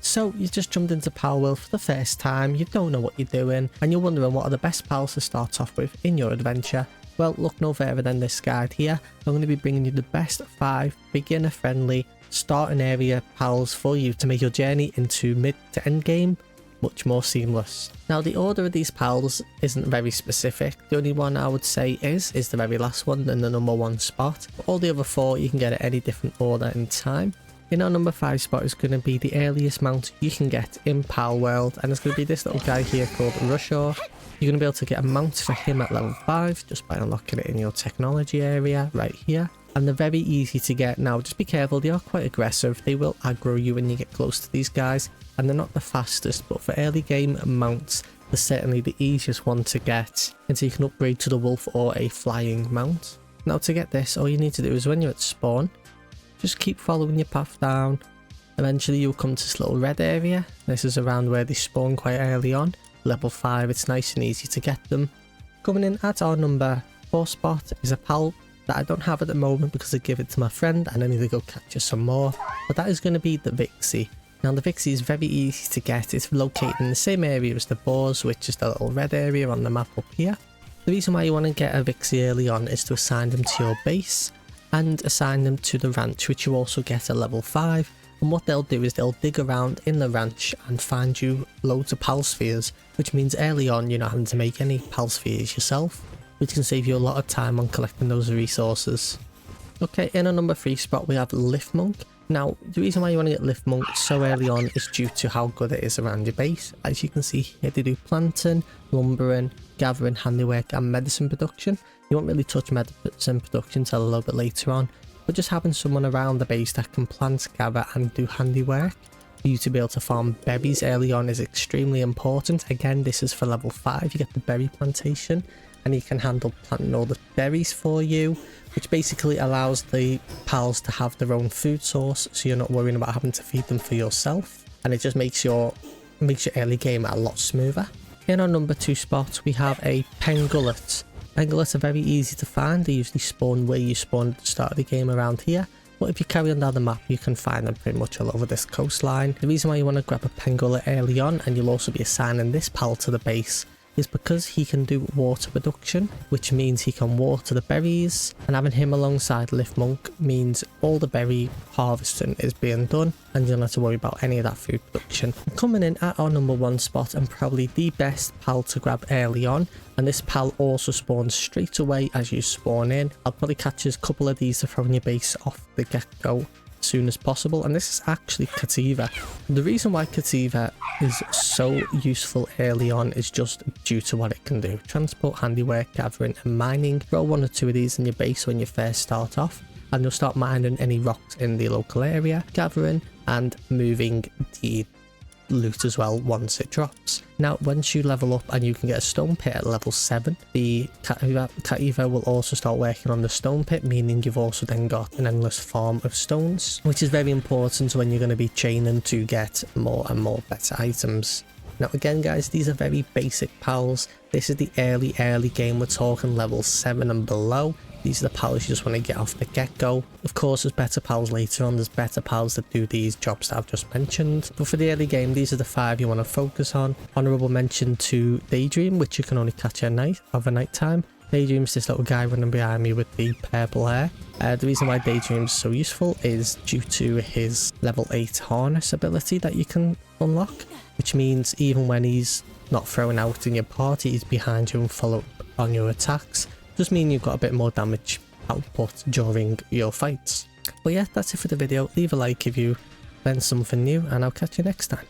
So you just jumped into Palworld for the first time, you don't know what you're doing, and you're wondering what are the best pals to start off with in your adventure. Well, look no further than this guide here. I'm going to be bringing you the best 5 beginner friendly starting area pals for you to make your journey into mid to end game much more seamless. Now the order of these pals isn't very specific. The only one I would say is the very last one in the number 1 spot. But all the other 4 you can get at any different order in time. In our number 5 spot is going to be the earliest mount you can get in Palworld, and it's going to be this little guy here called Rushaw. You're going to be able to get a mount for him at level 5 just by unlocking it in your technology area right here. And they're very easy to get. Now just be careful, they are quite aggressive, they will aggro you when you get close to these guys, and they're not the fastest, but for early game mounts they're certainly the easiest one to get until you can upgrade to the wolf or a flying mount. Now to get this, all you need to do is when you're at spawn, just keep following your path down. Eventually you'll come to this little red area. This is around where they spawn quite early on. Level 5, it's nice and easy to get them. Coming in at our number 4 spot is a pal that I don't have at the moment because I give it to my friend and I need to go capture some more. But that is going to be the Vixie. Now the Vixie is very easy to get. It's located in the same area as the boars, which is the little red area on the map up here. The reason why you want to get a Vixie early on is to assign them to your base and assign them to the ranch, which you also get at level 5. And what they'll do is they'll dig around in the ranch and find you loads of PAL spheres, which means early on you're not having to make any PAL spheres yourself, which can save you a lot of time on collecting those resources. Okay, in our number 3 spot we have Lift Monk. Now the reason why you want to get Lift Monk so early on is due to how good it is around your base. As you can see here, they do planting, lumbering, gathering, handiwork and medicine production. You won't really touch medicine production until a little bit later on, but just having someone around the base that can plant, gather and do handiwork for you to be able to farm berries early on is extremely important. Again, this is for level 5, you get the berry plantation and he can handle planting all the berries for you, which basically allows the pals to have their own food source, so you're not worrying about having to feed them for yourself, and it just makes your early game a lot smoother. In our number 2 spot we have a Pengullet. Pengullets are very easy to find. They usually spawn where you spawned at the start of the game around here, but if you carry on down the map you can find them pretty much all over this coastline. The reason why you want to grab a Pengullet early on, and you'll also be assigning this pal to the base, is because he can do water production, which means he can water the berries, and having him alongside Lift Monk means all the berry harvesting is being done and you don't have to worry about any of that food production. Coming in at our number 1 spot and probably the best pal to grab early on, and this pal also spawns straight away as you spawn in. I'll probably catch a couple of these to throw in your base off the get-go as soon as possible, and this is actually Cativa. The reason why Cativa is so useful early on is just due to what it can do. Transport, handiwork, gathering and mining. Throw 1 or 2 of these in your base when you first start off and you'll start mining any rocks in the local area, gathering and moving the loot as well once it drops. Now once you level up and you can get a stone pit at level 7, the Cativa will also start working on the stone pit, meaning you've also then got an endless farm of stones, which is very important when you're going to be chaining to get more and more better items. Now again guys, these are very basic pals. This is the early game, we're talking level 7 and below. These are the pals you just want to get off the get-go. Of course there's better pals later on, there's better pals that do these jobs that I've just mentioned, but for the early game these are the 5 you want to focus on. Honourable mention to Daydream, which you can only catch at night, overnight time. Daydream's this little guy running behind me with the purple hair. The reason why Daydream's so useful is due to his level 8 harness ability that you can unlock, which means even when he's not thrown out in your party, he's behind you and follow up on your attacks. Just mean you've got a bit more damage output during your fights. But yeah, that's it for the video. Leave a like if you learned something new and I'll catch you next time.